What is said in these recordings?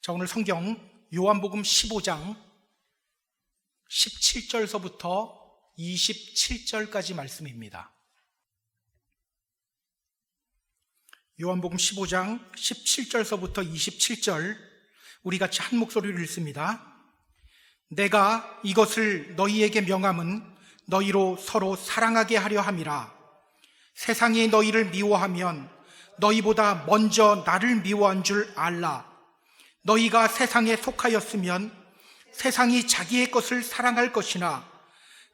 자, 오늘 성경 요한복음 15장 17절서부터 27절까지 말씀입니다. 요한복음 15장 17절서부터 27절 우리 같이 한 목소리로 읽습니다. 내가 이것을 너희에게 명함은 너희로 서로 사랑하게 하려 함이라. 세상이 너희를 미워하면 너희보다 먼저 나를 미워한 줄 알라. 너희가 세상에 속하였으면 세상이 자기의 것을 사랑할 것이나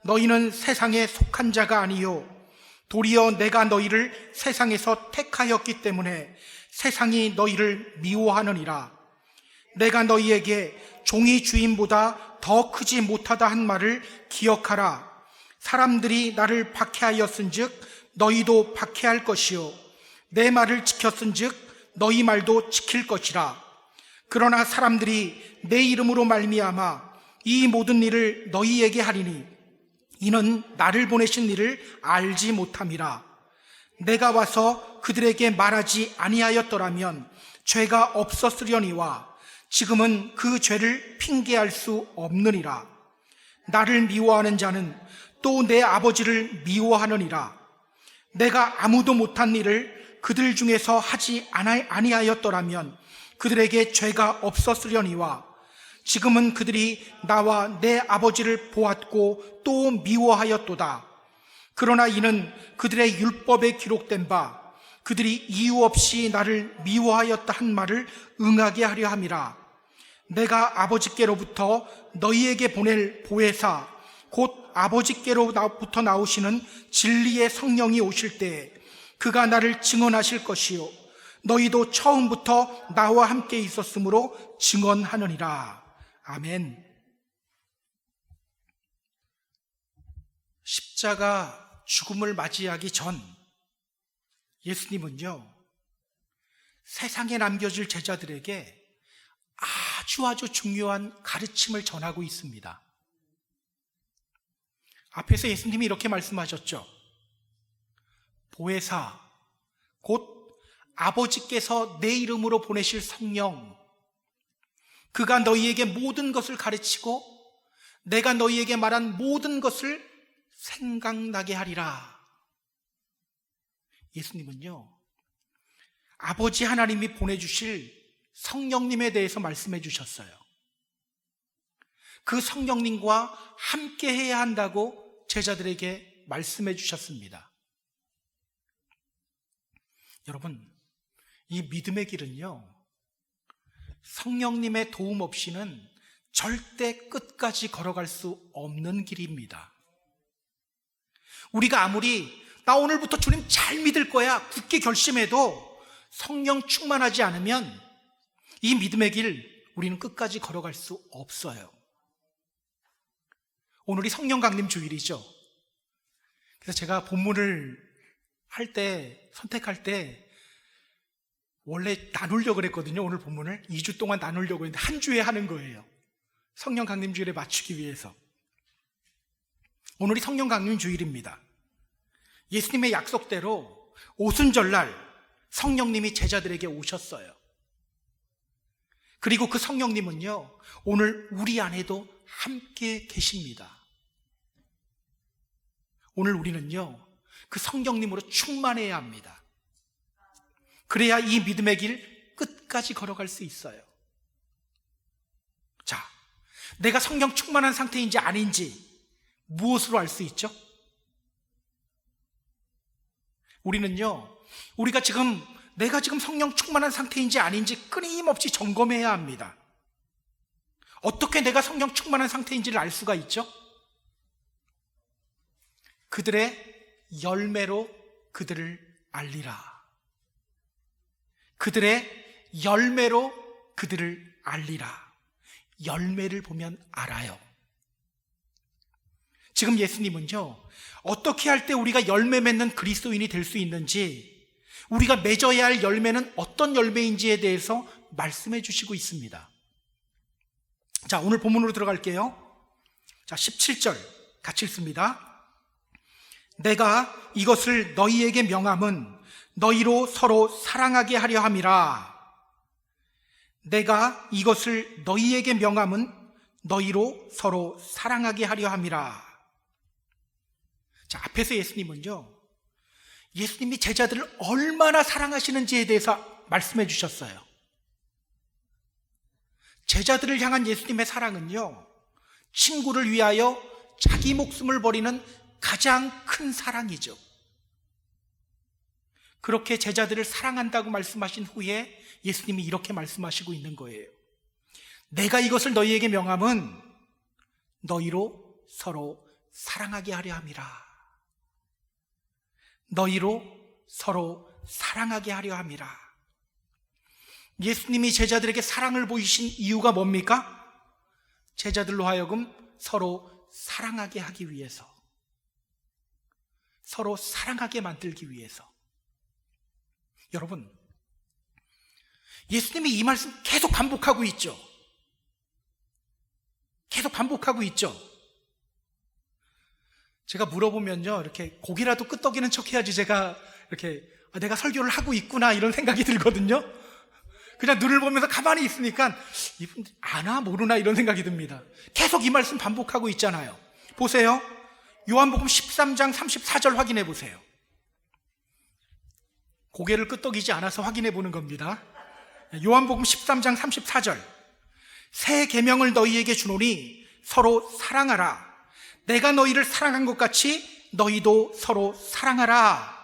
너희는 세상에 속한 자가 아니요 도리어 내가 너희를 세상에서 택하였기 때문에 세상이 너희를 미워하느니라. 내가 너희에게 종이 주인보다 더 크지 못하다 한 말을 기억하라. 사람들이 나를 박해하였은즉 너희도 박해할 것이요 내 말을 지켰은즉 너희 말도 지킬 것이라. 그러나 사람들이 내 이름으로 말미암아 이 모든 일을 너희에게 하리니 이는 나를 보내신 이를 알지 못함이라. 내가 와서 그들에게 말하지 아니하였더라면 죄가 없었으려니와 지금은 그 죄를 핑계할 수 없느니라. 나를 미워하는 자는 또 내 아버지를 미워하느니라. 내가 아무도 못한 일을 그들 중에서 하지 아니하였더라면 그들에게 죄가 없었으려니와 지금은 그들이 나와 내 아버지를 보았고 또 미워하였도다. 그러나 이는 그들의 율법에 기록된 바 그들이 이유 없이 나를 미워하였다 한 말을 응하게 하려 함이라. 내가 아버지께로부터 너희에게 보낼 보혜사 곧 아버지께로부터 나오시는 진리의 성령이 오실 때에 그가 나를 증언하실 것이요 너희도 처음부터 나와 함께 있었으므로 증언하느니라. 아멘. 십자가 죽음을 맞이하기 전 예수님은요, 세상에 남겨질 제자들에게 아주 중요한 가르침을 전하고 있습니다. 앞에서 예수님이 이렇게 말씀하셨죠. 보혜사, 곧 아버지께서 내 이름으로 보내실 성령, 그가 너희에게 모든 것을 가르치고 내가 너희에게 말한 모든 것을 생각나게 하리라. 예수님은요, 아버지 하나님이 보내주실 성령님에 대해서 말씀해 주셨어요. 그 성령님과 함께 해야 한다고 제자들에게 말씀해 주셨습니다. 여러분, 이 믿음의 길은요, 성령님의 도움 없이는 절대 끝까지 걸어갈 수 없는 길입니다. 우리가 아무리 나 오늘부터 주님 잘 믿을 거야 굳게 결심해도 성령 충만하지 않으면 이 믿음의 길 우리는 끝까지 걸어갈 수 없어요. 오늘이 성령 강림 주일이죠. 그래서 제가 본문을 선택할 때 원래 나누려고 그랬거든요. 오늘 본문을 2주 동안 나누려고 했는데 한 주에 하는 거예요. 성령 강림 주일에 맞추기 위해서. 오늘이 성령 강림 주일입니다. 예수님의 약속대로 오순절날 성령님이 제자들에게 오셨어요. 그리고 그 성령님은요, 오늘 우리 안에도 함께 계십니다. 오늘 우리는요, 그 성령님으로 충만해야 합니다. 그래야 이 믿음의 길 끝까지 걸어갈 수 있어요. 자, 내가 성령 충만한 상태인지 아닌지 무엇으로 알 수 있죠? 우리는요, 내가 지금 성령 충만한 상태인지 아닌지 끊임없이 점검해야 합니다. 어떻게 내가 성령 충만한 상태인지를 알 수가 있죠? 그들의 열매로 그들을 알리라. 그들의 열매로 그들을 알리라. 열매를 보면 알아요. 지금 예수님은요, 어떻게 할 때 우리가 열매 맺는 그리스도인이 될 수 있는지, 우리가 맺어야 할 열매는 어떤 열매인지에 대해서 말씀해 주시고 있습니다. 자, 오늘 본문으로 들어갈게요. 자, 17절 같이 읽습니다. 내가 이것을 너희에게 명함은 너희로 서로 사랑하게 하려 함이라. 내가 이것을 너희에게 명함은 너희로 서로 사랑하게 하려 함이라. 자, 앞에서 예수님이 제자들을 얼마나 사랑하시는지에 대해서 말씀해 주셨어요. 제자들을 향한 예수님의 사랑은요, 친구를 위하여 자기 목숨을 버리는 가장 큰 사랑이죠. 그렇게 제자들을 사랑한다고 말씀하신 후에 예수님이 이렇게 말씀하시고 있는 거예요. 내가 이것을 너희에게 명함은 너희로 서로 사랑하게 하려 함이라. 너희로 서로 사랑하게 하려 함이라. 예수님이 제자들에게 사랑을 보이신 이유가 뭡니까? 제자들로 하여금 서로 사랑하게 하기 위해서, 서로 사랑하게 만들기 위해서. 여러분, 예수님이 이 말씀 계속 반복하고 있죠. 계속 반복하고 있죠. 제가 물어보면요, 이렇게 고기라도 끄떡이는 척 해야지 제가 이렇게 내가 설교를 하고 있구나 이런 생각이 들거든요. 그냥 눈을 보면서 가만히 있으니까 이분 아나 모르나 이런 생각이 듭니다. 계속 이 말씀 반복하고 있잖아요. 보세요. 요한복음 13장 34절 확인해 보세요. 고개를 끄떡이지 않아서 확인해 보는 겁니다. 요한복음 13장 34절. 새 계명을 너희에게 주노니 서로 사랑하라. 내가 너희를 사랑한 것 같이 너희도 서로 사랑하라.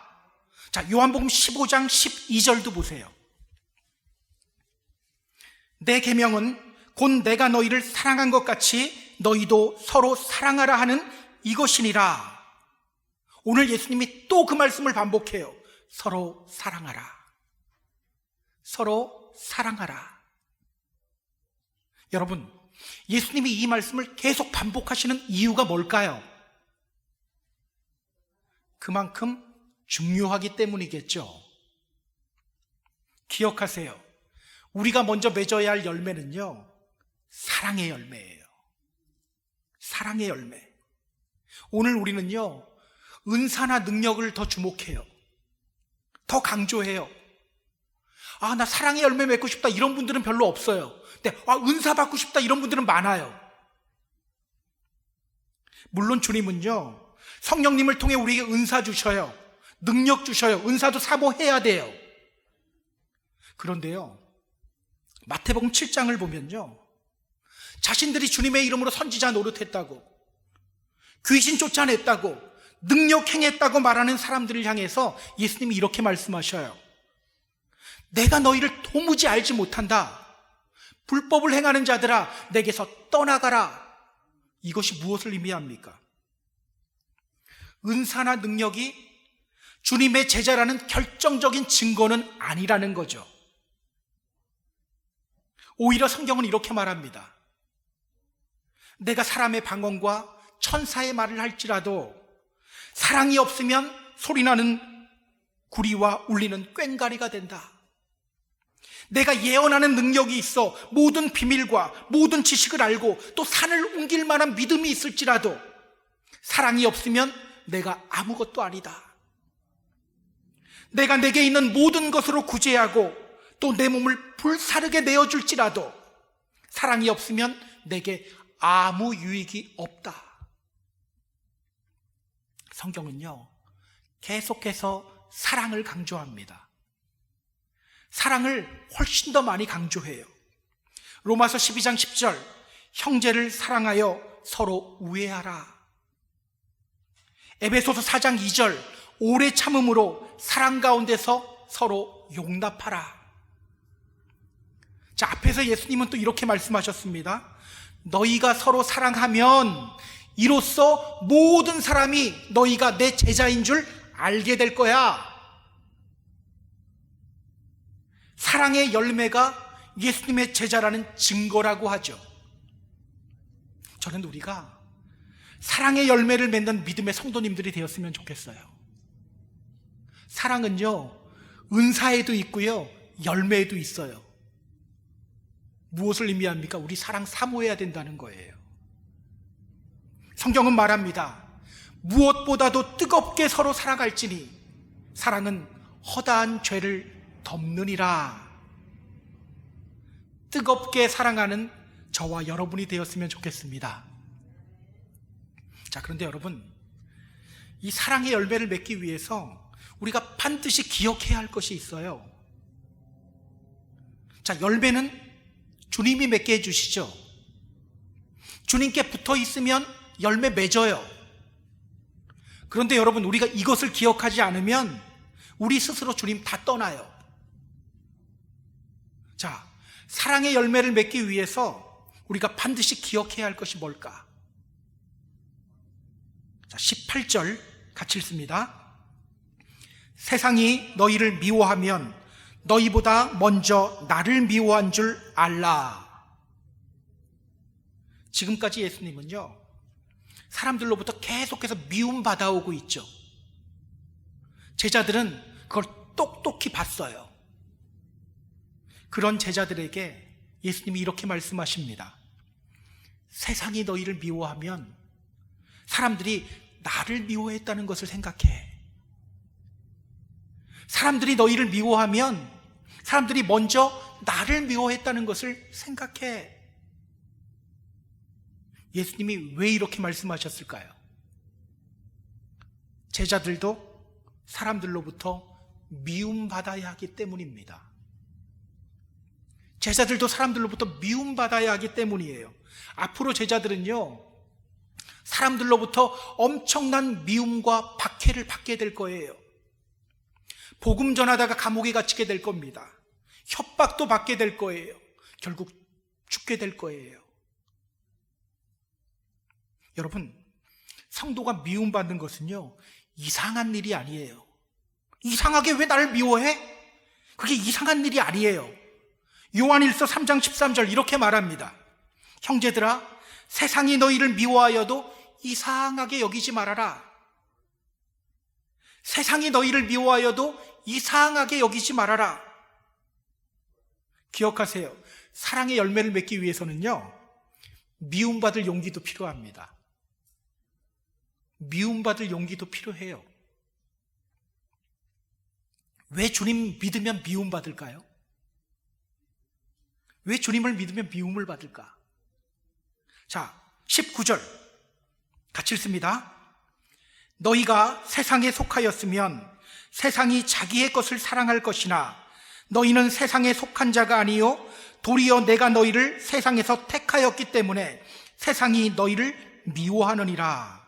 자, 요한복음 15장 12절도 보세요. 내 계명은 곧 내가 너희를 사랑한 것 같이 너희도 서로 사랑하라 하는 이것이니라. 오늘 예수님이 또 그 말씀을 반복해요. 서로 사랑하라. 서로 사랑하라. 여러분, 예수님이 이 말씀을 계속 반복하시는 이유가 뭘까요? 그만큼 중요하기 때문이겠죠. 기억하세요. 우리가 먼저 맺어야 할 열매는요, 사랑의 열매예요. 사랑의 열매. 오늘 우리는요, 은사나 능력을 더 주목해요. 더 강조해요. 나 사랑의 열매 맺고 싶다 이런 분들은 별로 없어요. 근데 은사 받고 싶다 이런 분들은 많아요. 물론 주님은요, 성령님을 통해 우리에게 은사 주셔요. 능력 주셔요. 은사도 사모해야 돼요. 그런데요, 마태복음 7장을 보면요, 자신들이 주님의 이름으로 선지자 노릇했다고, 귀신 쫓아냈다고, 능력 행했다고 말하는 사람들을 향해서 예수님이 이렇게 말씀하셔요. 내가 너희를 도무지 알지 못한다. 불법을 행하는 자들아, 내게서 떠나가라. 이것이 무엇을 의미합니까? 은사나 능력이 주님의 제자라는 결정적인 증거는 아니라는 거죠. 오히려 성경은 이렇게 말합니다. 내가 사람의 방언과 천사의 말을 할지라도 사랑이 없으면 소리나는 구리와 울리는 꽹과리가 된다. 내가 예언하는 능력이 있어 모든 비밀과 모든 지식을 알고 또 산을 옮길 만한 믿음이 있을지라도 사랑이 없으면 내가 아무것도 아니다. 내가 내게 있는 모든 것으로 구제하고 또 내 몸을 불사르게 내어줄지라도 사랑이 없으면 내게 아무 유익이 없다. 성경은요, 계속해서 사랑을 강조합니다. 사랑을 훨씬 더 많이 강조해요. 로마서 12장 10절, 형제를 사랑하여 서로 우애하라. 에베소서 4장 2절, 오래 참음으로 사랑 가운데서 서로 용납하라. 자, 앞에서 예수님은 또 이렇게 말씀하셨습니다. 너희가 서로 사랑하면 이로써 모든 사람이 너희가 내 제자인 줄 알게 될 거야. 사랑의 열매가 예수님의 제자라는 증거라고 하죠. 저는 우리가 사랑의 열매를 맺는 믿음의 성도님들이 되었으면 좋겠어요. 사랑은요, 은사에도 있고요, 열매에도 있어요. 무엇을 의미합니까? 우리 사랑 사모해야 된다는 거예요. 성경은 말합니다. 무엇보다도 뜨겁게 서로 살아갈지니 사랑은 허다한 죄를 덮느니라. 뜨겁게 사랑하는 저와 여러분이 되었으면 좋겠습니다. 자, 그런데 여러분, 이 사랑의 열매를 맺기 위해서 우리가 반드시 기억해야 할 것이 있어요. 자, 열매는 주님이 맺게 해주시죠. 주님께 붙어 있으면 열매 맺어요. 그런데 여러분, 우리가 이것을 기억하지 않으면 우리 스스로 주님 다 떠나요. 자, 사랑의 열매를 맺기 위해서 우리가 반드시 기억해야 할 것이 뭘까? 자, 18절 같이 읽습니다. 세상이 너희를 미워하면 너희보다 먼저 나를 미워한 줄 알라. 지금까지 예수님은요, 사람들로부터 계속해서 미움받아오고 있죠. 제자들은 그걸 똑똑히 봤어요. 그런 제자들에게 예수님이 이렇게 말씀하십니다. 세상이 너희를 미워하면 사람들이 나를 미워했다는 것을 생각해. 사람들이 너희를 미워하면 사람들이 먼저 나를 미워했다는 것을 생각해. 예수님이 왜 이렇게 말씀하셨을까요? 제자들도 사람들로부터 미움받아야 하기 때문입니다. 제자들도 사람들로부터 미움받아야 하기 때문이에요. 앞으로 제자들은요, 사람들로부터 엄청난 미움과 박해를 받게 될 거예요. 복음 전하다가 감옥에 갇히게 될 겁니다. 협박도 받게 될 거예요. 결국 죽게 될 거예요. 여러분, 성도가 미움받는 것은요, 이상한 일이 아니에요. 이상하게 왜 나를 미워해? 그게 이상한 일이 아니에요. 요한일서 3장 13절 이렇게 말합니다. 형제들아, 세상이 너희를 미워하여도 이상하게 여기지 말아라. 세상이 너희를 미워하여도 이상하게 여기지 말아라. 기억하세요. 사랑의 열매를 맺기 위해서는요, 미움받을 용기도 필요합니다. 미움받을 용기도 필요해요. 왜 주님 믿으면 미움받을까요? 왜 주님을 믿으면 미움을 받을까? 자, 19절 같이 읽습니다. 너희가 세상에 속하였으면 세상이 자기의 것을 사랑할 것이나 너희는 세상에 속한 자가 아니요 도리어 내가 너희를 세상에서 택하였기 때문에 세상이 너희를 미워하느니라.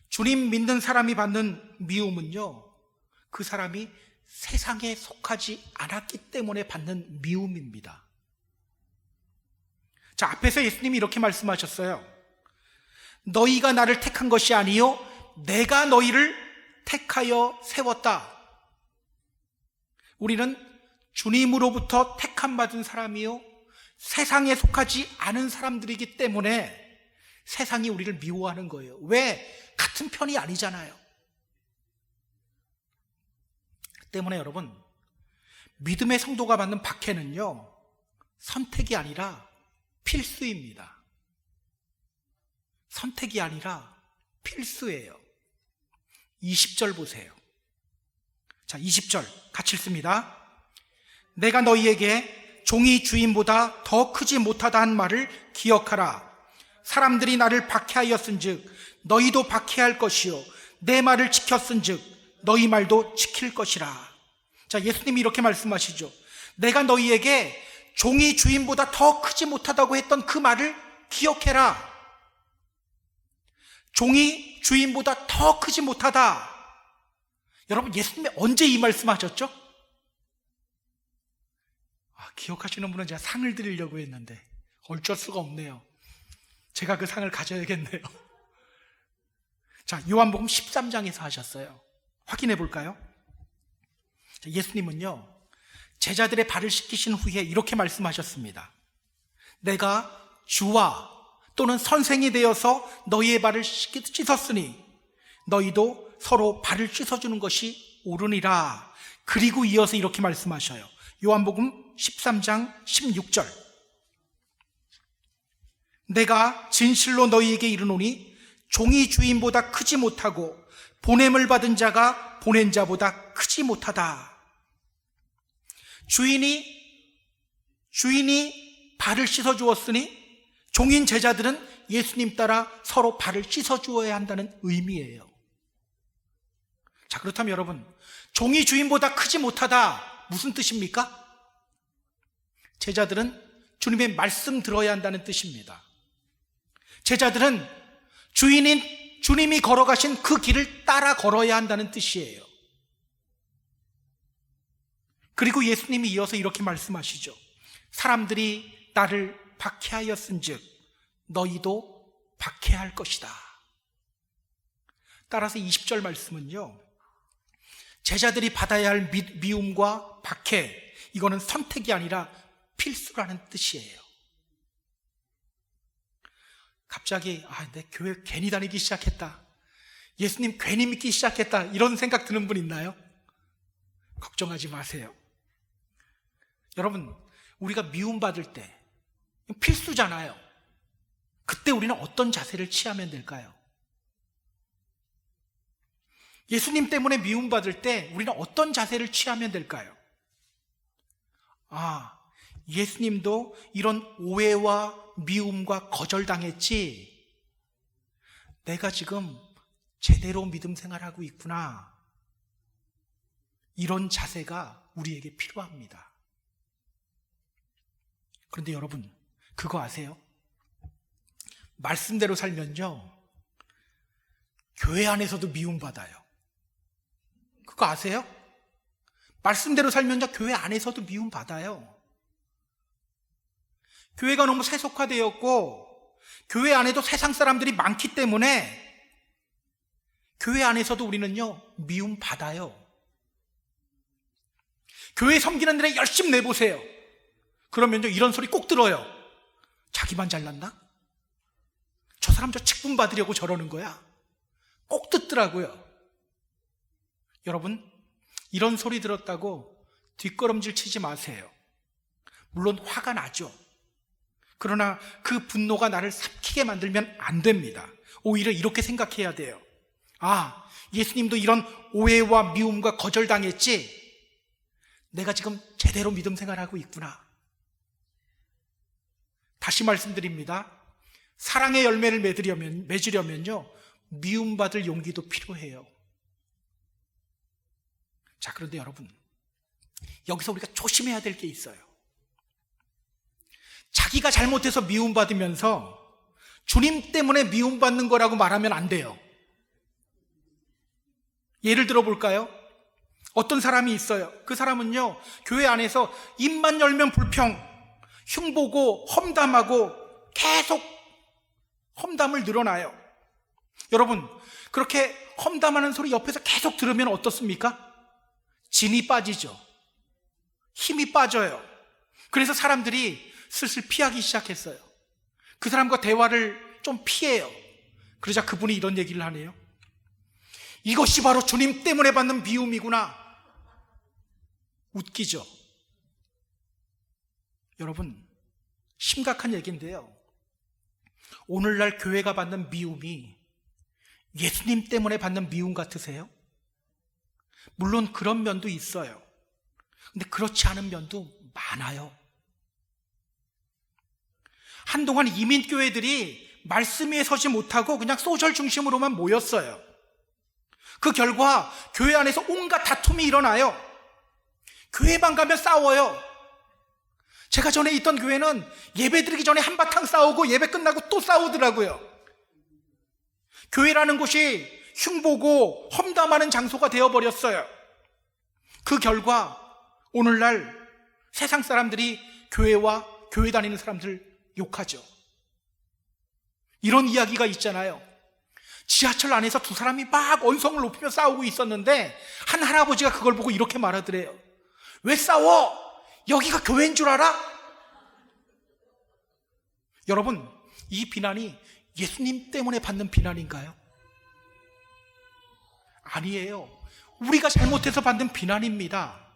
주님 믿는 사람이 받는 미움은요, 그 사람이 세상에 속하지 않았기 때문에 받는 미움입니다. 자, 앞에서 예수님이 이렇게 말씀하셨어요. 너희가 나를 택한 것이 아니요 내가 너희를 택하여 세웠다. 우리는 주님으로부터 택함 받은 사람이요 세상에 속하지 않은 사람들이기 때문에 세상이 우리를 미워하는 거예요. 왜? 같은 편이 아니잖아요. 때문에 여러분, 믿음의 성도가 받는 박해는요, 선택이 아니라 필수입니다. 선택이 아니라 필수예요. 20절 보세요. 자, 20절 같이 읽습니다. 내가 너희에게 종이 주인보다 더 크지 못하다 한 말을 기억하라. 사람들이 나를 박해하였은즉 너희도 박해할 것이요 내 말을 지켰은즉 너희 말도 지킬 것이라. 자, 예수님이 이렇게 말씀하시죠. 내가 너희에게 종이 주인보다 더 크지 못하다고 했던 그 말을 기억해라. 종이 주인보다 더 크지 못하다. 여러분, 예수님이 언제 이 말씀하셨죠? 기억하시는 분은 제가 상을 드리려고 했는데 어쩔 수가 없네요. 제가 그 상을 가져야겠네요. 자, 요한복음 13장에서 하셨어요. 확인해 볼까요? 예수님은요, 제자들의 발을 씻기신 후에 이렇게 말씀하셨습니다. 내가 주와 또는 선생이 되어서 너희의 발을 씻었으니 너희도 서로 발을 씻어주는 것이 옳으니라. 그리고 이어서 이렇게 말씀하셔요. 요한복음 13장 16절. 내가 진실로 너희에게 이르노니 종이 주인보다 크지 못하고 보냄을 받은 자가 보낸 자보다 크지 못하다. 주인이 주인이 발을 씻어 주었으니 종인 제자들은 예수님 따라 서로 발을 씻어 주어야 한다는 의미예요. 자, 그렇다면 여러분, 종이 주인보다 크지 못하다, 무슨 뜻입니까? 제자들은 주님의 말씀 들어야 한다는 뜻입니다. 제자들은 주인인 주님이 걸어가신 그 길을 따라 걸어야 한다는 뜻이에요. 그리고 예수님이 이어서 이렇게 말씀하시죠. 사람들이 나를 박해하였은즉 너희도 박해할 것이다. 따라서 20절 말씀은요, 제자들이 받아야 할 미움과 박해, 이거는 선택이 아니라 필수라는 뜻이에요. 갑자기 내 교회 괜히 다니기 시작했다, 예수님 괜히 믿기 시작했다, 이런 생각 드는 분 있나요? 걱정하지 마세요. 여러분, 우리가 미움받을 때 필수잖아요. 그때 우리는 어떤 자세를 취하면 될까요? 예수님 때문에 미움받을 때 우리는 어떤 자세를 취하면 될까요? 예수님도 이런 오해와 미움과 거절당했지, 내가 지금 제대로 믿음 생활하고 있구나, 이런 자세가 우리에게 필요합니다. 그런데 여러분, 그거 아세요? 말씀대로 살면요, 교회 안에서도 미움받아요. 그거 아세요? 말씀대로 살면요, 교회 안에서도 미움받아요. 교회가 너무 세속화되었고 교회 안에도 세상 사람들이 많기 때문에 교회 안에서도 우리는요, 미움받아요. 교회 섬기는 데에 열심히 내보세요. 그러면요, 이런 소리 꼭 들어요. 자기만 잘났나? 저 사람 저 직분 받으려고 저러는 거야. 꼭 듣더라고요. 여러분, 이런 소리 들었다고 뒷걸음질 치지 마세요. 물론 화가 나죠. 그러나 그 분노가 나를 삼키게 만들면 안 됩니다. 오히려 이렇게 생각해야 돼요. 예수님도 이런 오해와 미움과 거절당했지, 내가 지금 제대로 믿음 생활하고 있구나. 다시 말씀드립니다. 사랑의 열매를 맺으려면요, 미움받을 용기도 필요해요. 자, 그런데 여러분, 여기서 우리가 조심해야 될 게 있어요. 자기가 잘못해서 미움받으면서 주님 때문에 미움받는 거라고 말하면 안 돼요. 예를 들어 볼까요? 어떤 사람이 있어요. 그 사람은요, 교회 안에서 입만 열면 불평, 흉보고 험담하고 계속 험담을 늘어나요. 여러분, 그렇게 험담하는 소리 옆에서 계속 들으면 어떻습니까? 진이 빠지죠. 힘이 빠져요. 그래서 사람들이 슬슬 피하기 시작했어요. 그 사람과 대화를 좀 피해요. 그러자 그분이 이런 얘기를 하네요. 이것이 바로 주님 때문에 받는 미움이구나. 웃기죠. 여러분, 심각한 얘기인데요, 오늘날 교회가 받는 미움이 예수님 때문에 받는 미움 같으세요? 물론 그런 면도 있어요. 근데 그렇지 않은 면도 많아요. 한동안 이민교회들이 말씀 위에 서지 못하고 그냥 소셜 중심으로만 모였어요. 그 결과 교회 안에서 온갖 다툼이 일어나요. 교회만 가면 싸워요. 제가 전에 있던 교회는 예배 드리기 전에 한바탕 싸우고 예배 끝나고 또 싸우더라고요. 교회라는 곳이 흉보고 험담하는 장소가 되어버렸어요. 그 결과 오늘날 세상 사람들이 교회와 교회 다니는 사람들 욕하죠. 이런 이야기가 있잖아요. 지하철 안에서 두 사람이 막 언성을 높이며 싸우고 있었는데 한 할아버지가 그걸 보고 이렇게 말하더래요. 왜 싸워? 여기가 교회인 줄 알아? 여러분, 이 비난이 예수님 때문에 받는 비난인가요? 아니에요. 우리가 잘못해서 받는 비난입니다.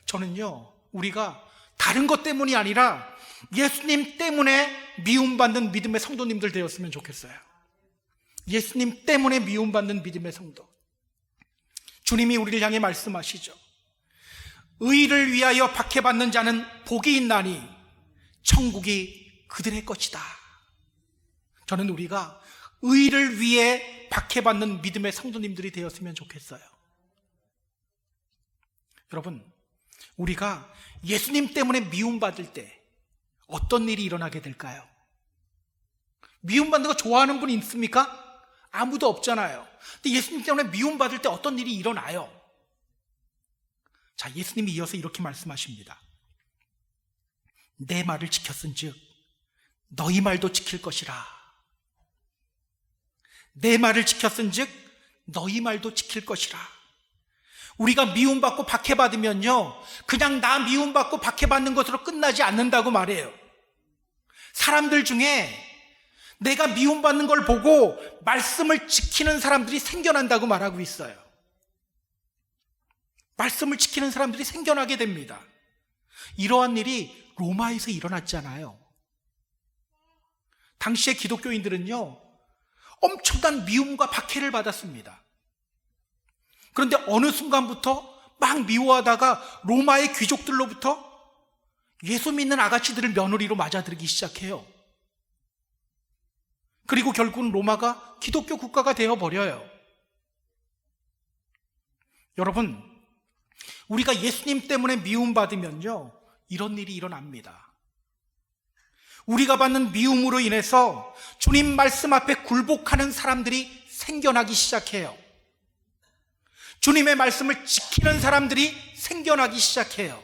저는요, 우리가 다른 것 때문이 아니라 예수님 때문에 미움받는 믿음의 성도님들 되었으면 좋겠어요. 예수님 때문에 미움받는 믿음의 성도. 주님이 우리를 향해 말씀하시죠. 의를 위하여 박해받는 자는 복이 있나니 천국이 그들의 것이다. 저는 우리가 의를 위해 박해받는 믿음의 성도님들이 되었으면 좋겠어요. 여러분, 우리가 예수님 때문에 미움받을 때 어떤 일이 일어나게 될까요? 미움받는 거 좋아하는 분이 있습니까? 아무도 없잖아요. 근데 예수님 때문에 미움받을 때 어떤 일이 일어나요? 자, 예수님이 이어서 이렇게 말씀하십니다. 내 말을 지켰은즉 너희 말도 지킬 것이라. 내 말을 지켰은즉 너희 말도 지킬 것이라. 우리가 미움받고 박해받으면요, 그냥 나 미움받고 박해받는 것으로 끝나지 않는다고 말해요. 사람들 중에 내가 미움받는 걸 보고 말씀을 지키는 사람들이 생겨난다고 말하고 있어요. 말씀을 지키는 사람들이 생겨나게 됩니다. 이러한 일이 로마에서 일어났잖아요. 당시의 기독교인들은요, 엄청난 미움과 박해를 받았습니다. 그런데 어느 순간부터 막 미워하다가 로마의 귀족들로부터 예수 믿는 아가씨들을 며느리로 맞아들이기 시작해요. 그리고 결국은 로마가 기독교 국가가 되어버려요. 여러분, 우리가 예수님 때문에 미움받으면요, 이런 일이 일어납니다. 우리가 받는 미움으로 인해서 주님 말씀 앞에 굴복하는 사람들이 생겨나기 시작해요. 주님의 말씀을 지키는 사람들이 생겨나기 시작해요.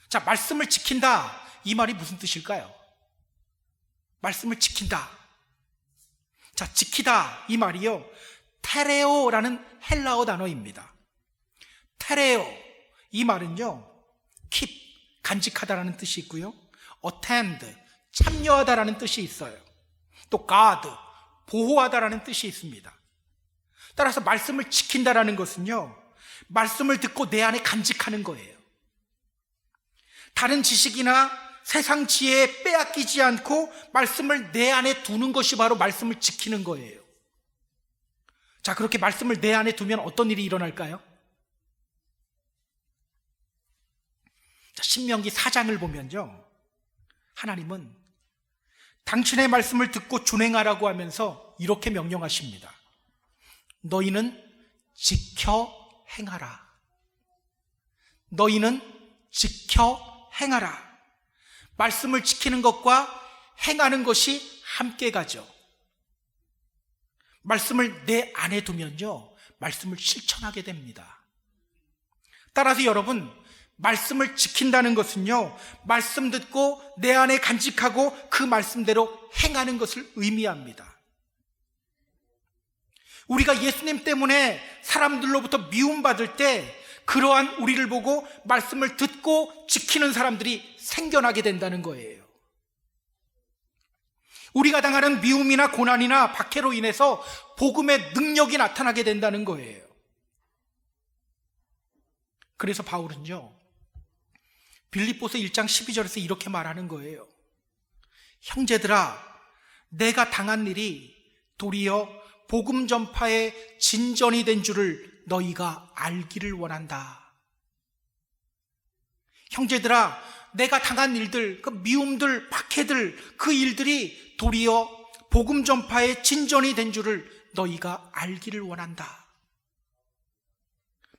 자, 말씀을 지킨다, 이 말이 무슨 뜻일까요? 말씀을 지킨다. 자, 지키다, 이 말이요, 테레오라는 헬라어 단어입니다. 테레오, 이 말은요, keep, 간직하다라는 뜻이 있고요, attend, 참여하다라는 뜻이 있어요. 또 guard, 보호하다라는 뜻이 있습니다. 따라서 말씀을 지킨다라는 것은요, 말씀을 듣고 내 안에 간직하는 거예요. 다른 지식이나 세상 지혜에 빼앗기지 않고 말씀을 내 안에 두는 것이 바로 말씀을 지키는 거예요. 자, 그렇게 말씀을 내 안에 두면 어떤 일이 일어날까요? 자, 신명기 4장을 보면요, 하나님은 당신의 말씀을 듣고 준행하라고 하면서 이렇게 명령하십니다. 너희는 지켜 행하라. 너희는 지켜 행하라. 말씀을 지키는 것과 행하는 것이 함께 가죠. 말씀을 내 안에 두면요, 말씀을 실천하게 됩니다. 따라서 여러분, 말씀을 지킨다는 것은요, 말씀 듣고 내 안에 간직하고 그 말씀대로 행하는 것을 의미합니다. 우리가 예수님 때문에 사람들로부터 미움받을 때 그러한 우리를 보고 말씀을 듣고 지키는 사람들이 생겨나게 된다는 거예요. 우리가 당하는 미움이나 고난이나 박해로 인해서 복음의 능력이 나타나게 된다는 거예요. 그래서 바울은요, 빌립보서 1장 12절에서 이렇게 말하는 거예요. 형제들아, 내가 당한 일이 도리어 복음 전파의 진전이 된 줄을 너희가 알기를 원한다. 형제들아, 내가 당한 일들, 그 미움들, 박해들, 그 일들이 도리어 복음 전파의 진전이 된 줄을 너희가 알기를 원한다.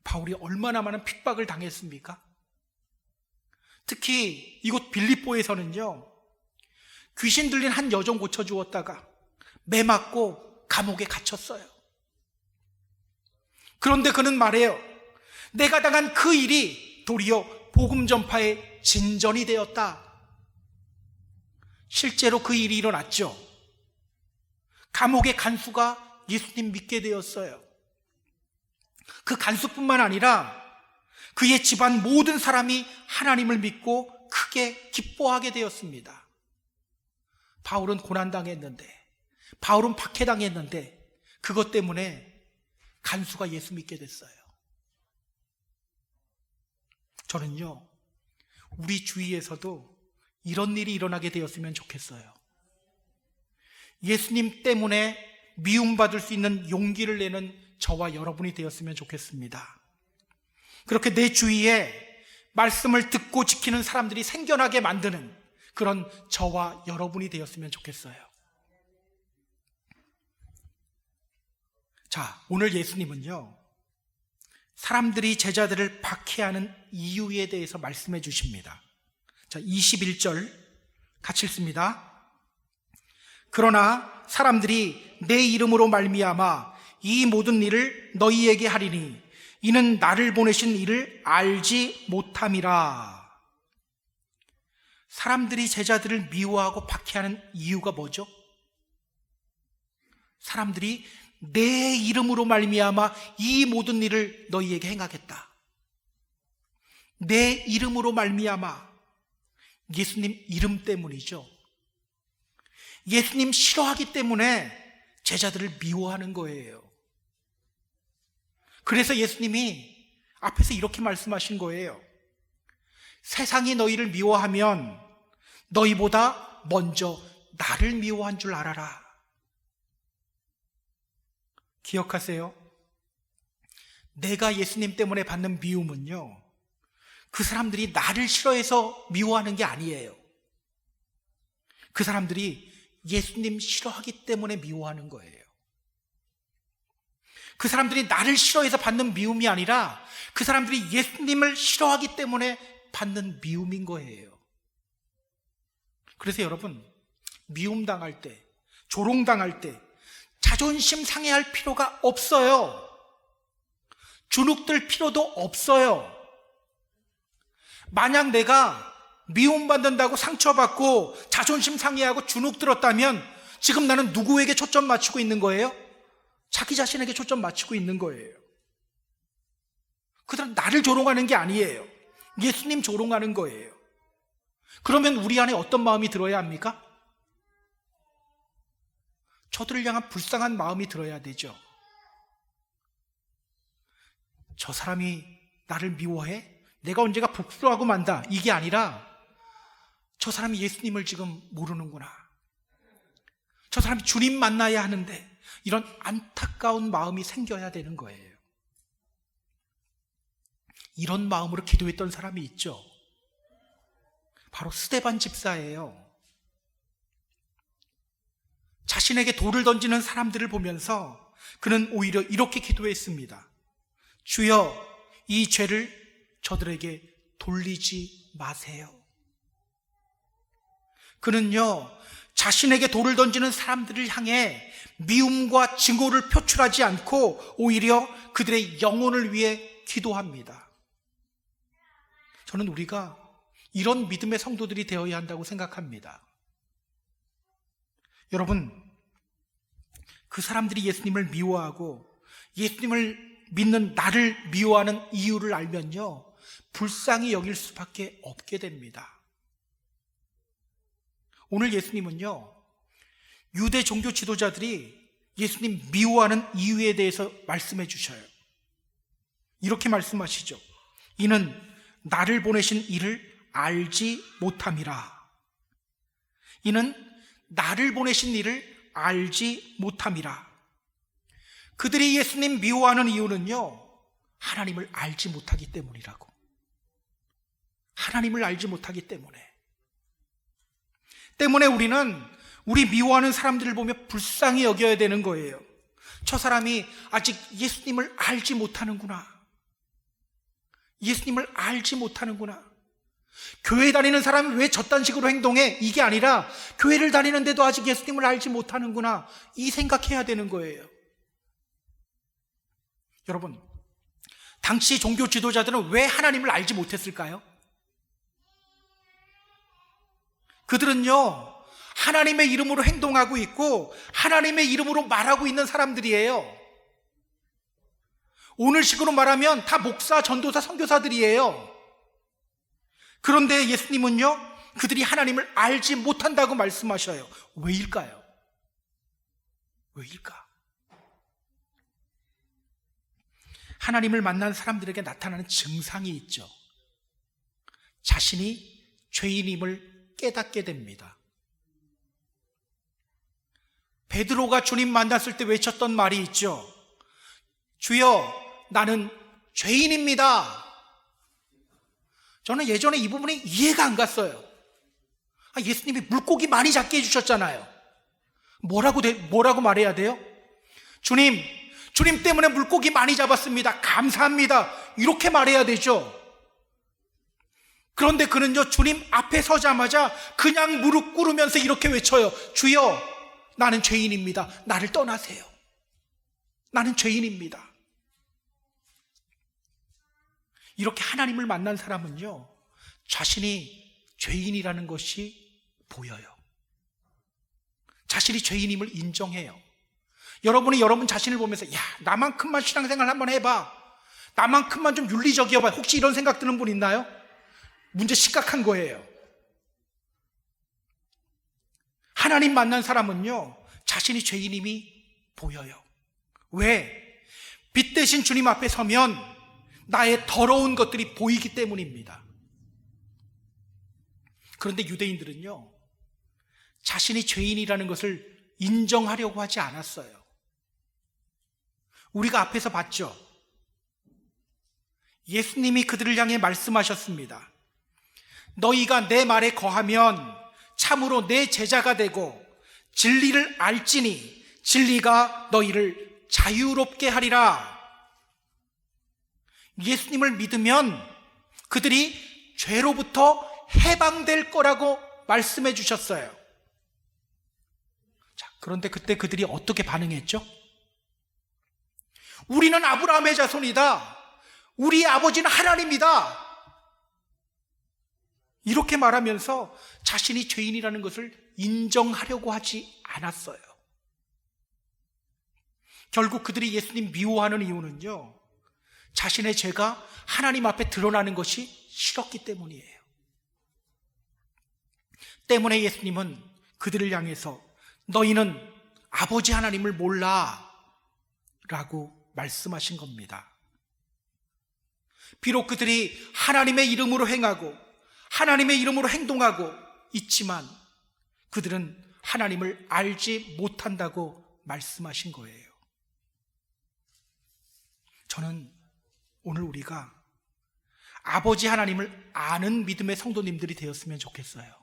바울이 얼마나 많은 핍박을 당했습니까? 특히 이곳 빌립보에서는요, 귀신 들린 한 여종 고쳐주었다가 매 맞고 감옥에 갇혔어요. 그런데 그는 말해요. 내가 당한 그 일이 도리어 복음 전파의 진전이 되었다. 실제로 그 일이 일어났죠. 감옥의 간수가 예수님 믿게 되었어요. 그 간수뿐만 아니라 그의 집안 모든 사람이 하나님을 믿고 크게 기뻐하게 되었습니다. 바울은 고난당했는데, 바울은 박해당했는데 그것 때문에 간수가 예수 믿게 됐어요. 저는요, 우리 주위에서도 이런 일이 일어나게 되었으면 좋겠어요. 예수님 때문에 미움받을 수 있는 용기를 내는 저와 여러분이 되었으면 좋겠습니다. 그렇게 내 주위에 말씀을 듣고 지키는 사람들이 생겨나게 만드는 그런 저와 여러분이 되었으면 좋겠어요. 자, 오늘 예수님은요, 사람들이 제자들을 박해하는 이유에 대해서 말씀해 주십니다. 자, 21절 같이 읽습니다. 그러나 사람들이 내 이름으로 말미암아 이 모든 일을 너희에게 하리니 이는 나를 보내신 이를 알지 못함이라. 사람들이 제자들을 미워하고 박해하는 이유가 뭐죠? 사람들이 내 이름으로 말미암아 이 모든 일을 너희에게 행하겠다. 내 이름으로 말미암아, 예수님 이름 때문이죠. 예수님 싫어하기 때문에 제자들을 미워하는 거예요. 그래서 예수님이 앞에서 이렇게 말씀하신 거예요. 세상이 너희를 미워하면 너희보다 먼저 나를 미워한 줄 알아라. 기억하세요. 내가 예수님 때문에 받는 미움은요, 그 사람들이 나를 싫어해서 미워하는 게 아니에요. 그 사람들이 예수님 싫어하기 때문에 미워하는 거예요. 그 사람들이 나를 싫어해서 받는 미움이 아니라 그 사람들이 예수님을 싫어하기 때문에 받는 미움인 거예요. 그래서 여러분, 미움당할 때, 조롱당할 때 자존심 상해할 필요가 없어요. 주눅들 필요도 없어요. 만약 내가 미움받는다고 상처받고 자존심 상해하고 주눅 들었다면 지금 나는 누구에게 초점 맞추고 있는 거예요? 자기 자신에게 초점 맞추고 있는 거예요. 그들은 나를 조롱하는 게 아니에요. 예수님 조롱하는 거예요. 그러면 우리 안에 어떤 마음이 들어야 합니까? 저들을 향한 불쌍한 마음이 들어야 되죠. 저 사람이 나를 미워해? 내가 언제가 복수하고 만다. 이게 아니라 저 사람이 예수님을 지금 모르는구나. 저 사람이 주님 만나야 하는데, 이런 안타까운 마음이 생겨야 되는 거예요. 이런 마음으로 기도했던 사람이 있죠. 바로 스데반 집사예요. 자신에게 돌을 던지는 사람들을 보면서 그는 오히려 이렇게 기도했습니다. 주여, 이 죄를 저들에게 돌리지 마세요. 그는요, 자신에게 돌을 던지는 사람들을 향해 미움과 증오를 표출하지 않고 오히려 그들의 영혼을 위해 기도합니다. 저는 우리가 이런 믿음의 성도들이 되어야 한다고 생각합니다. 여러분, 그 사람들이 예수님을 미워하고 예수님을 믿는 나를 미워하는 이유를 알면요, 불쌍히 여길 수밖에 없게 됩니다. 오늘 예수님은요, 유대 종교 지도자들이 예수님 미워하는 이유에 대해서 말씀해 주셔요. 이렇게 말씀하시죠. 이는 나를 보내신 이를 알지 못함이라. 이는 나를 보내신 이를 알지 못함이라. 그들이 예수님 미워하는 이유는요, 하나님을 알지 못하기 때문이라고. 하나님을 알지 못하기 때문에 우리는 우리 미워하는 사람들을 보며 불쌍히 여겨야 되는 거예요. 저 사람이 아직 예수님을 알지 못하는구나. 예수님을 알지 못하는구나. 교회 다니는 사람이 왜 저딴 식으로 행동해? 이게 아니라 교회를 다니는데도 아직 예수님을 알지 못하는구나. 이 생각해야 되는 거예요. 여러분, 당시 종교 지도자들은 왜 하나님을 알지 못했을까요? 그들은요, 하나님의 이름으로 행동하고 있고 하나님의 이름으로 말하고 있는 사람들이에요. 오늘식으로 말하면 다 목사, 전도사, 선교사들이에요. 그런데 예수님은요, 그들이 하나님을 알지 못한다고 말씀하셔요. 왜일까요? 왜일까? 하나님을 만난 사람들에게 나타나는 증상이 있죠. 자신이 죄인임을 깨닫게 됩니다. 베드로가 주님 만났을 때 외쳤던 말이 있죠. 주여, 나는 죄인입니다. 저는 예전에 이 부분이 이해가 안 갔어요. 예수님이 물고기 많이 잡게 해주셨잖아요. 뭐라고 말해야 돼요? 주님 때문에 물고기 많이 잡았습니다. 감사합니다. 이렇게 말해야 되죠. 그런데 그는요, 주님 앞에 서자마자 그냥 무릎 꿇으면서 이렇게 외쳐요. 주여, 나는 죄인입니다. 나를 떠나세요. 나는 죄인입니다. 이렇게 하나님을 만난 사람은요, 자신이 죄인이라는 것이 보여요. 자신이 죄인임을 인정해요. 여러분이 여러분 자신을 보면서 나만큼만 신앙생활 한번 해봐, 나만큼만 좀 윤리적이어봐, 혹시 이런 생각 드는 분 있나요? 문제 심각한 거예요. 하나님 만난 사람은요, 자신이 죄인임이 보여요. 왜? 빛 대신 주님 앞에 서면 나의 더러운 것들이 보이기 때문입니다. 그런데 유대인들은요, 자신이 죄인이라는 것을 인정하려고 하지 않았어요. 우리가 앞에서 봤죠. 예수님이 그들을 향해 말씀하셨습니다. 너희가 내 말에 거하면 참으로 내 제자가 되고 진리를 알지니 진리가 너희를 자유롭게 하리라. 예수님을 믿으면 그들이 죄로부터 해방될 거라고 말씀해 주셨어요. 자, 그런데 그때 그들이 어떻게 반응했죠? 우리는 아브라함의 자손이다. 우리 아버지는 하나님이다. 이렇게 말하면서 자신이 죄인이라는 것을 인정하려고 하지 않았어요. 결국 그들이 예수님 미워하는 이유는요, 자신의 죄가 하나님 앞에 드러나는 것이 싫었기 때문이에요. 때문에 예수님은 그들을 향해서 너희는 아버지 하나님을 몰라 라고 말씀하신 겁니다. 비록 그들이 하나님의 이름으로 행하고 하나님의 이름으로 행동하고 있지만 그들은 하나님을 알지 못한다고 말씀하신 거예요. 저는 오늘 우리가 아버지 하나님을 아는 믿음의 성도님들이 되었으면 좋겠어요.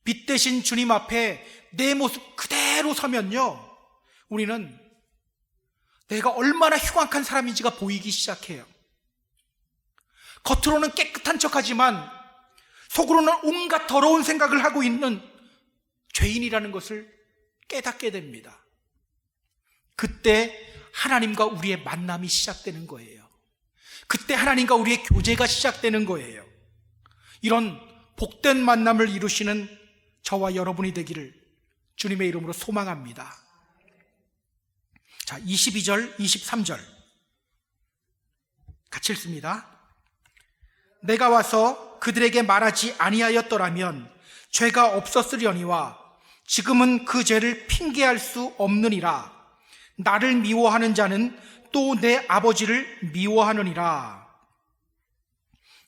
빛 대신 주님 앞에 내 모습 그대로 서면요, 우리는 내가 얼마나 흉악한 사람인지가 보이기 시작해요. 겉으로는 깨끗한 척하지만 속으로는 온갖 더러운 생각을 하고 있는 죄인이라는 것을 깨닫게 됩니다. 그때 하나님과 우리의 만남이 시작되는 거예요. 그때 하나님과 우리의 교제가 시작되는 거예요. 이런 복된 만남을 이루시는 저와 여러분이 되기를 주님의 이름으로 소망합니다. 자, 22절, 23절 같이 읽습니다. 내가 와서 그들에게 말하지 아니하였더라면 죄가 없었으려니와 지금은 그 죄를 핑계할 수 없느니라. 나를 미워하는 자는 또 내 아버지를 미워하느니라.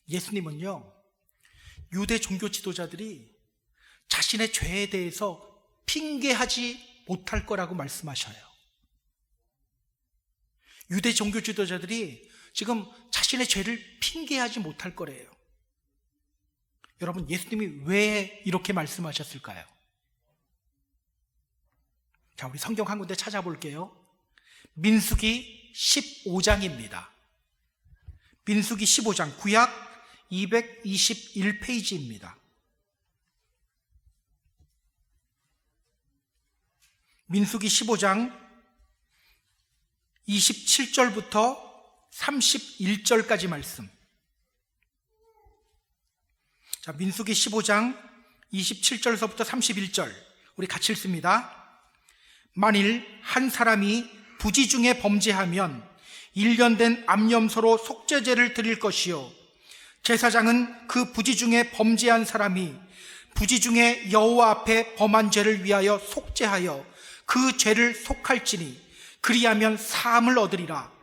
예수님은요, 유대 종교 지도자들이 자신의 죄에 대해서 핑계하지 못할 거라고 말씀하셔요. 유대 종교 지도자들이 지금 자신의 죄를 핑계하지 못할 거래요. 여러분, 예수님이 왜 이렇게 말씀하셨을까요? 자, 우리 성경 한 군데 찾아볼게요. 민수기 15장입니다. 민수기 15장, 구약 221페이지입니다. 민수기 15장 27절부터 31절까지 말씀. 자, 민수기 15장 27절서부터 31절 우리 같이 읽습니다. 만일 한 사람이 부지 중에 범죄하면 1년 된 암염소로 속죄제를 드릴 것이요, 제사장은 그 부지 중에 범죄한 사람이 부지 중에 여호와 앞에 범한 죄를 위하여 속죄하여 그 죄를 속할지니 그리하면 사함을 얻으리라.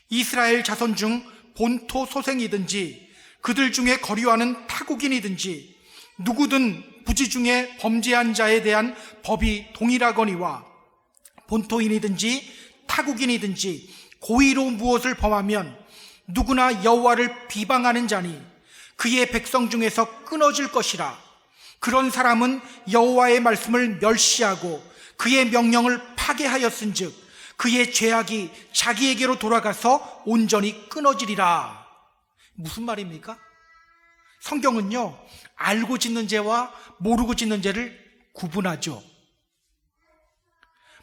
이스라엘 자손 중 본토 소생이든지 그들 중에 거류하는 타국인이든지 누구든 부지 중에 범죄한 자에 대한 법이 동일하거니와 본토인이든지 타국인이든지 고의로 무엇을 범하면 누구나 여호와를 비방하는 자니 그의 백성 중에서 끊어질 것이라. 그런 사람은 여호와의 말씀을 멸시하고 그의 명령을 파괴하였은즉 그의 죄악이 자기에게로 돌아가서 온전히 끊어지리라. 무슨 말입니까? 성경은요, 알고 짓는 죄와 모르고 짓는 죄를 구분하죠.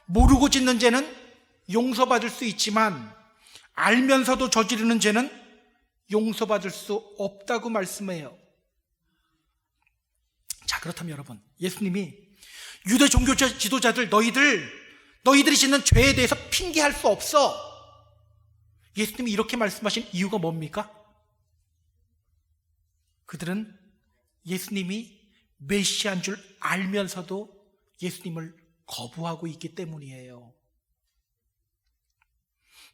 모르고 짓는 죄는 용서받을 수 있지만 알면서도 저지르는 죄는 용서받을 수 없다고 말씀해요. 자, 그렇다면 여러분, 예수님이 유대 종교 지도자들 너희들이 짓는 죄에 대해서 핑계할 수 없어, 예수님이 이렇게 말씀하신 이유가 뭡니까? 그들은 예수님이 메시아인 줄 알면서도 예수님을 거부하고 있기 때문이에요.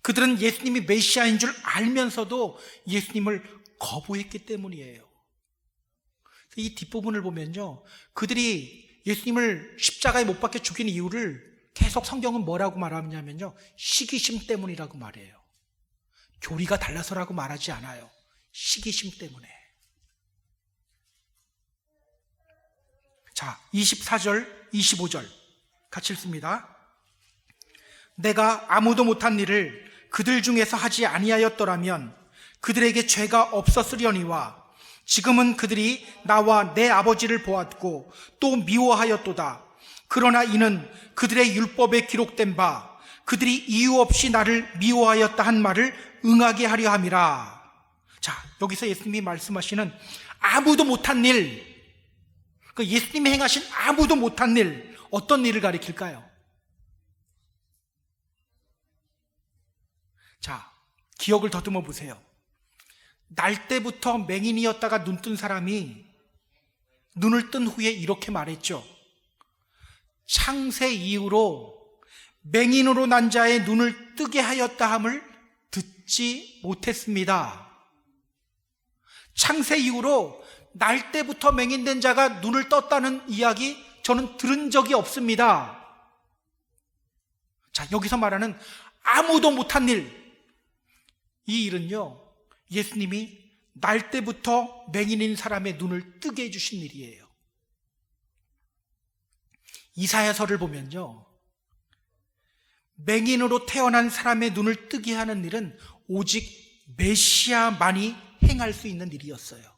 그들은 예수님이 메시아인 줄 알면서도 예수님을 거부했기 때문이에요. 이 뒷부분을 보면요, 그들이 예수님을 십자가에 못 박혀 죽인 이유를 계속 성경은 뭐라고 말하냐면요, 시기심 때문이라고 말해요. 교리가 달라서라고 말하지 않아요. 시기심 때문에. 자, 24절, 25절 같이 읽습니다. 내가 아무도 못한 일을 그들 중에서 하지 아니하였더라면 그들에게 죄가 없었으려니와 지금은 그들이 나와 내 아버지를 보았고 또 미워하였도다. 그러나 이는 그들의 율법에 기록된 바 그들이 이유 없이 나를 미워하였다 한 말을 응하게 하려 함이라. 자, 여기서 예수님이 말씀하시는 아무도 못한 일, 그 예수님이 행하신 아무도 못한 일, 어떤 일을 가리킬까요? 자, 기억을 더듬어 보세요. 날 때부터 맹인이었다가 눈 뜬 사람이 눈을 뜬 후에 이렇게 말했죠. 창세 이후로 맹인으로 난 자의 눈을 뜨게 하였다 함을 듣지 못했습니다. 창세 이후로 날 때부터 맹인된 자가 눈을 떴다는 이야기 저는 들은 적이 없습니다. 자, 여기서 말하는 아무도 못한 일, 이 일은요, 예수님이 날 때부터 맹인인 사람의 눈을 뜨게 해주신 일이에요. 이사야서를 보면요, 맹인으로 태어난 사람의 눈을 뜨게 하는 일은 오직 메시아만이 행할 수 있는 일이었어요.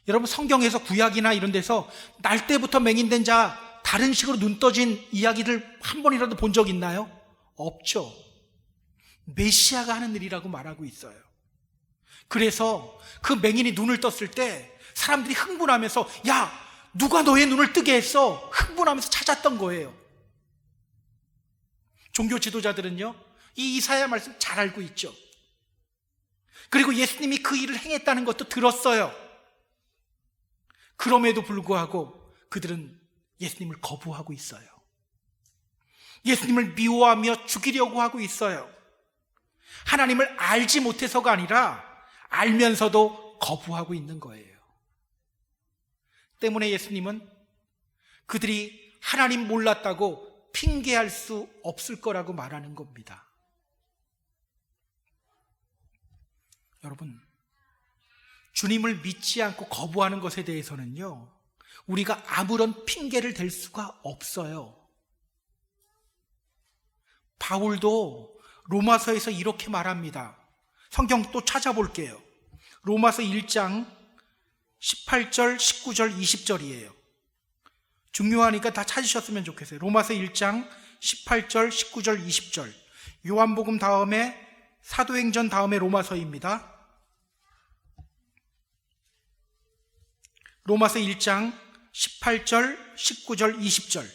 여러분, 성경에서 구약이나 이런 데서 날 때부터 맹인된 자 다른 식으로 눈 떠진 이야기를 한 번이라도 본 적 있나요? 없죠. 메시아가 하는 일이라고 말하고 있어요. 그래서 그 맹인이 눈을 떴을 때 사람들이 흥분하면서 야, 누가 너의 눈을 뜨게 했어? 흥분하면서 찾았던 거예요. 종교 지도자들은요, 이 이사야 말씀 잘 알고 있죠. 그리고 예수님이 그 일을 행했다는 것도 들었어요. 그럼에도 불구하고 그들은 예수님을 거부하고 있어요. 예수님을 미워하며 죽이려고 하고 있어요. 하나님을 알지 못해서가 아니라 알면서도 거부하고 있는 거예요. 때문에 예수님은 그들이 하나님 몰랐다고 핑계할 수 없을 거라고 말하는 겁니다. 여러분, 주님을 믿지 않고 거부하는 것에 대해서는요, 우리가 아무런 핑계를 댈 수가 없어요. 바울도 로마서에서 이렇게 말합니다. 성경 또 찾아볼게요. 로마서 1장 18절, 19절, 20절이에요. 중요하니까 다 찾으셨으면 좋겠어요. 로마서 1장 18절, 19절, 20절. 요한복음 다음에 사도행전 다음에 로마서입니다. 로마서 1장 18절, 19절, 20절.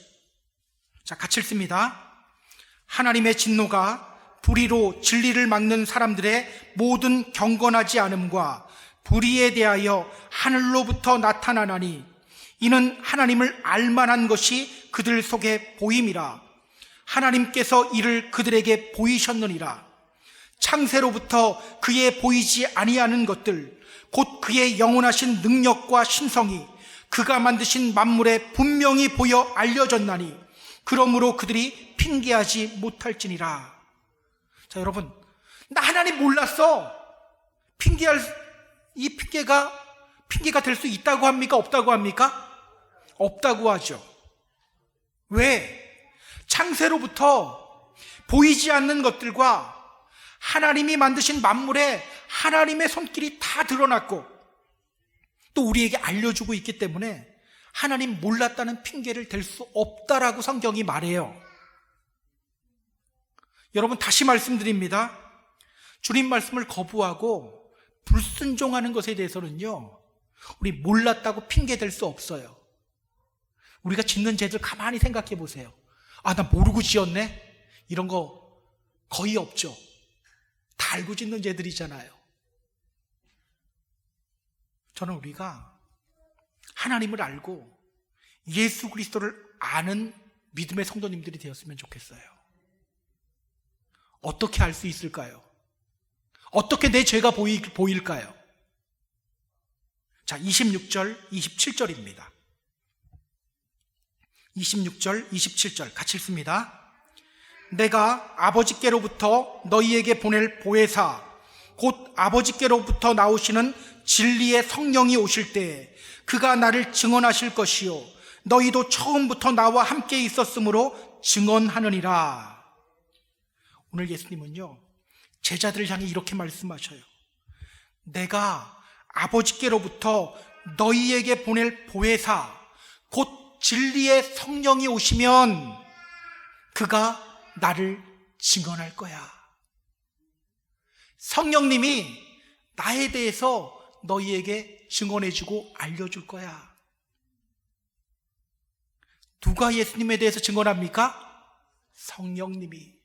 자, 같이 읽습니다. 하나님의 진노가 불의로 진리를 막는 사람들의 모든 경건하지 않음과 불의에 대하여 하늘로부터 나타나나니 이는 하나님을 알만한 것이 그들 속에 보임이라. 하나님께서 이를 그들에게 보이셨느니라. 창세로부터 그의 보이지 아니하는 것들 곧 그의 영원하신 능력과 신성이 그가 만드신 만물에 분명히 보여 알려졌나니 그러므로 그들이 핑계하지 못할지니라. 자, 여러분, 나 하나님 몰랐어. 이 핑계가 될 수 있다고 합니까? 없다고 합니까? 없다고 하죠. 왜? 창세로부터 보이지 않는 것들과 하나님이 만드신 만물에 하나님의 손길이 다 드러났고 또 우리에게 알려주고 있기 때문에 하나님 몰랐다는 핑계를 댈 수 없다라고 성경이 말해요. 여러분, 다시 말씀드립니다. 주님 말씀을 거부하고 불순종하는 것에 대해서는요, 우리 몰랐다고 핑계 댈 수 없어요. 우리가 짓는 죄들 가만히 생각해 보세요. 아, 나 모르고 지었네? 이런 거 거의 없죠. 다 알고 짓는 죄들이잖아요. 저는 우리가 하나님을 알고 예수 그리스도를 아는 믿음의 성도님들이 되었으면 좋겠어요. 어떻게 알 수 있을까요? 어떻게 내 죄가 보일까요? 자, 26절, 27절입니다. 26절, 27절 같이 읽습니다. 내가 아버지께로부터 너희에게 보낼 보혜사 곧 아버지께로부터 나오시는 진리의 성령이 오실 때 그가 나를 증언하실 것이요 너희도 처음부터 나와 함께 있었으므로 증언하느니라. 오늘 예수님은요, 제자들을 향해 이렇게 말씀하셔요. 내가 아버지께로부터 너희에게 보낼 보혜사 곧 진리의 성령이 오시면 그가 나를 증언할 거야. 성령님이 나에 대해서 너희에게 증언해주고 알려줄 거야. 누가 예수님에 대해서 증언합니까? 성령님이.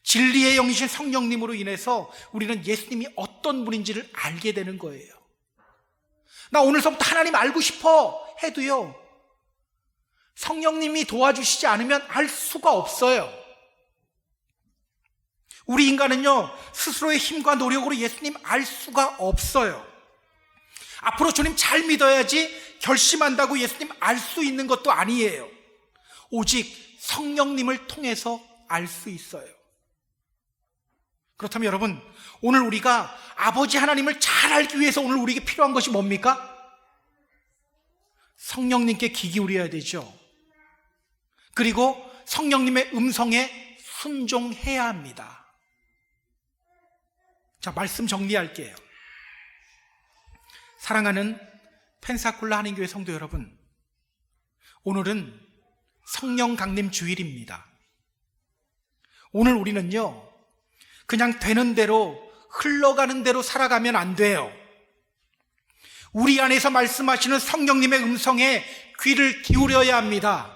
진리의 영이신 성령님으로 인해서 우리는 예수님이 어떤 분인지를 알게 되는 거예요. 나 오늘서부터 하나님 알고 싶어 해도요, 성령님이 도와주시지 않으면 알 수가 없어요. 우리 인간은요, 스스로의 힘과 노력으로 예수님 알 수가 없어요. 앞으로 주님 잘 믿어야지 결심한다고 예수님 알 수 있는 것도 아니에요. 오직 성령님을 통해서 알 수 있어요. 그렇다면 여러분, 오늘 우리가 아버지 하나님을 잘 알기 위해서 오늘 우리에게 필요한 것이 뭡니까? 성령님께 귀 기울여야 되죠. 그리고 성령님의 음성에 순종해야 합니다. 자, 말씀 정리할게요. 사랑하는 펜사콜라 한인교회 성도 여러분, 오늘은 성령 강림 주일입니다. 오늘 우리는요, 그냥 되는 대로 흘러가는 대로 살아가면 안 돼요. 우리 안에서 말씀하시는 성령님의 음성에 귀를 기울여야 합니다.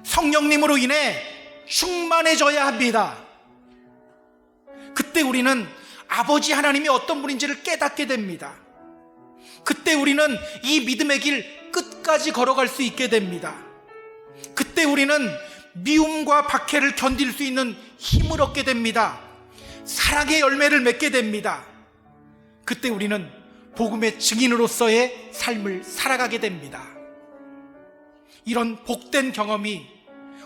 성령님으로 인해 충만해져야 합니다. 그때 우리는 아버지 하나님이 어떤 분인지를 깨닫게 됩니다. 그때 우리는 이 믿음의 길 끝까지 걸어갈 수 있게 됩니다. 그때 우리는 미움과 박해를 견딜 수 있는 힘을 얻게 됩니다. 사랑의 열매를 맺게 됩니다. 그때 우리는 복음의 증인으로서의 삶을 살아가게 됩니다. 이런 복된 경험이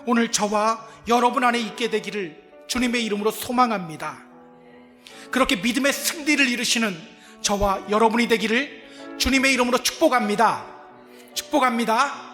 오늘 저와 여러분 안에 있게 되기를 주님의 이름으로 소망합니다. 그렇게 믿음의 승리를 이루시는 저와 여러분이 되기를 주님의 이름으로 축복합니다. 축복합니다.